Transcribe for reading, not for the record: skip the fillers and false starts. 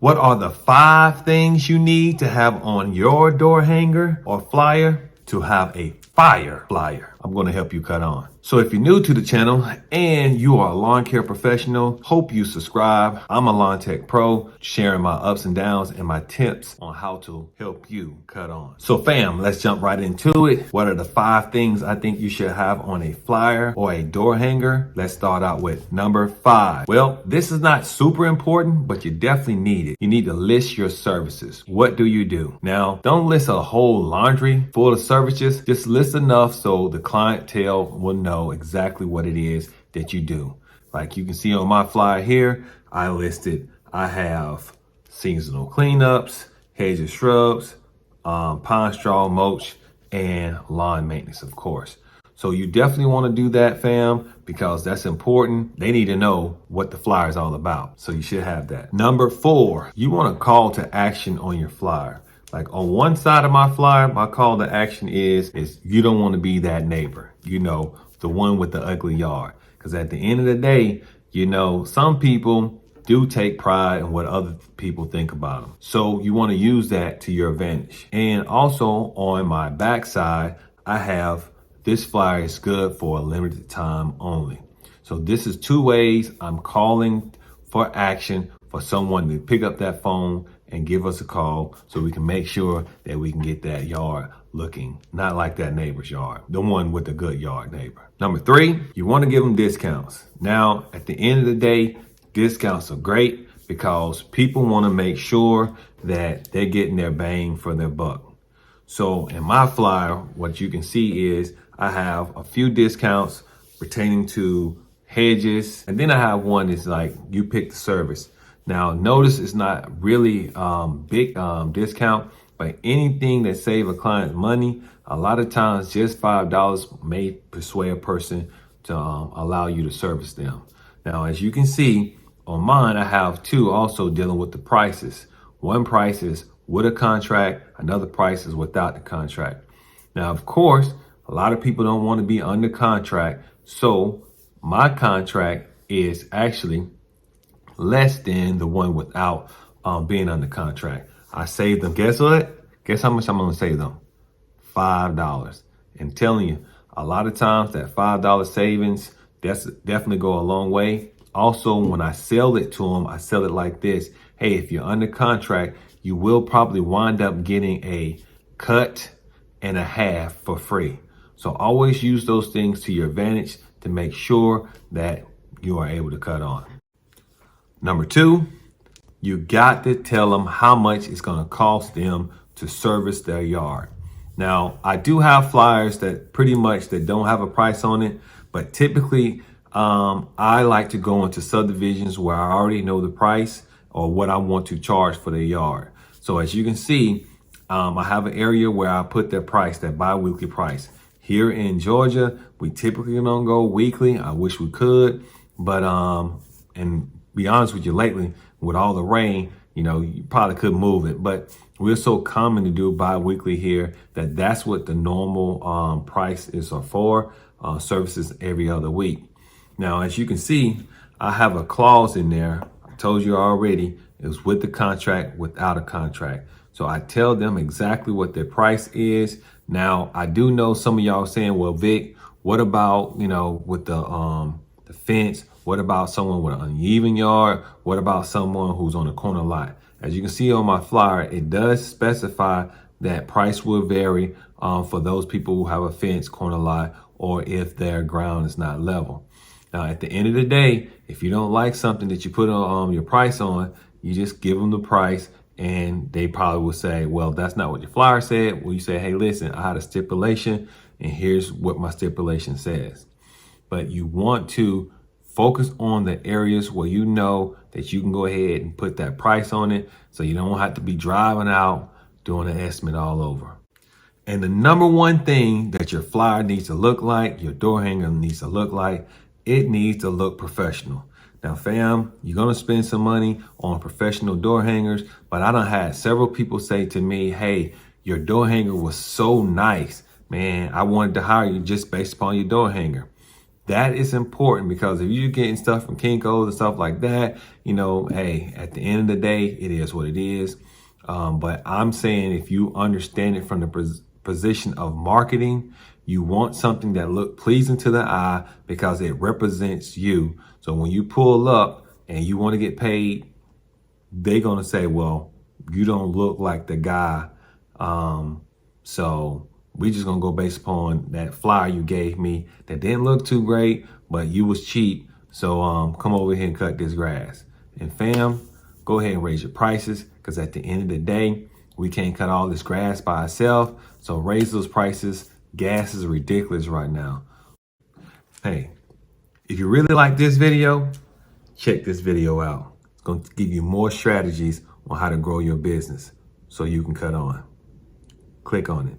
What are the 5 things you need to have on your door hanger or flyer to have a fire flyer? I'm going to help you cut on. So if you're new to the channel and you are a lawn care professional, hope you subscribe. I'm a lawn tech pro, sharing my ups and downs and my tips on how to help you cut on. So fam, let's jump right into it. What are the 5 things I think you should have on a flyer or a door hanger? Let's start out with number 5. Well, this is not super important, but you definitely need it. You need to list your services. What do you do? Now, don't list a whole laundry full of services. Just list enough so the clientele will know exactly what it is that you do. Like you can see on my flyer here, I have seasonal cleanups, hedge and shrubs, pine straw mulch, and lawn maintenance, of course. So you definitely want to do that, fam, because that's important. They need to know what the flyer is all about. So you should have that. Number 4, you want a call to action on your flyer. Like on one side of my flyer, my call to action is you don't want to be that neighbor, the one with the ugly yard. Because at the end of the day, some people do take pride in what other people think about them. So you want to use that to your advantage. And also on my backside, I have this flyer is good for a limited time only. So this is 2 ways I'm calling for action for someone to pick up that phone and give us a call so we can make sure that we can get that yard looking not like that neighbor's yard, the one with the good yard neighbor. Number 3, you want to give them discounts. Now, at the end of the day, discounts are great because people want to make sure that they're getting their bang for their buck. So in my flyer, what you can see is I have a few discounts pertaining to hedges. And then I have one that's like, you pick the service. Now, notice it's not really big discount, but anything that save a client money, a lot of times just $5 may persuade a person to allow you to service them. Now, as you can see on mine, I have 2 also dealing with the prices. One price is with a contract, another price is without the contract. Now, of course, a lot of people don't want to be under contract. So my contract is actually less than the one without being under contract. I saved them. Guess what? Guess how much I'm going to save them? $5. And telling you, a lot of times that $5 savings, that's definitely go a long way. Also, when I sell it to them, I sell it like this. Hey, if you're under contract, you will probably wind up getting a cut and a half for free. So always use those things to your advantage to make sure that you are able to cut on. Number 2, you got to tell them how much it's going to cost them to service their yard. Now, I do have flyers that pretty much that don't have a price on it, but typically I like to go into subdivisions where I already know the price or what I want to charge for the yard. So as you can see, I have an area where I put their price, that bi-weekly price. Here in Georgia, we typically don't go weekly. I wish we could, but and be honest with you, lately with all the rain, you probably could move it, but we're so common to do bi-weekly here that's what the normal price is for services every other week. Now, as you can see, I have a clause in there. I told you already, it was with the contract, without a contract. So I tell them exactly what their price is. Now, I do know some of y'all saying, well, Vic, what about, with the fence? What about someone with an uneven yard? What about someone who's on a corner lot? As you can see on my flyer, it does specify that price will vary for those people who have a fence, corner lot, or if their ground is not level. Now, at the end of the day, if you don't like something that you put on your price on, you just give them the price and they probably will say, well, that's not what your flyer said. Well, you say, hey, listen, I had a stipulation and here's what my stipulation says. But you want to focus on the areas where you know that you can go ahead and put that price on it so you don't have to be driving out doing an estimate all over. And the number 1 thing that your flyer needs to look like, your door hanger needs to look like, it needs to look professional. Now, fam, you're going to spend some money on professional door hangers, but I done had several people say to me, hey, your door hanger was so nice, man. I wanted to hire you just based upon your door hanger. That is important, because if you're getting stuff from Kinko's and stuff like that, you know, hey, at the end of the day, it is what it is. But I'm saying, if you understand it from the position of marketing, you want something that look pleasing to the eye because it represents you. So when you pull up and you want to get paid, they're going to say, well, you don't look like the guy. So we just going to go based upon that flyer you gave me that didn't look too great, but you was cheap. So come over here and cut this grass. And fam, go ahead and raise your prices, because at the end of the day, we can't cut all this grass by ourselves. So raise those prices. Gas is ridiculous right now. Hey, if you really like this video, check this video out. It's going to give you more strategies on how to grow your business so you can cut on. Click on it.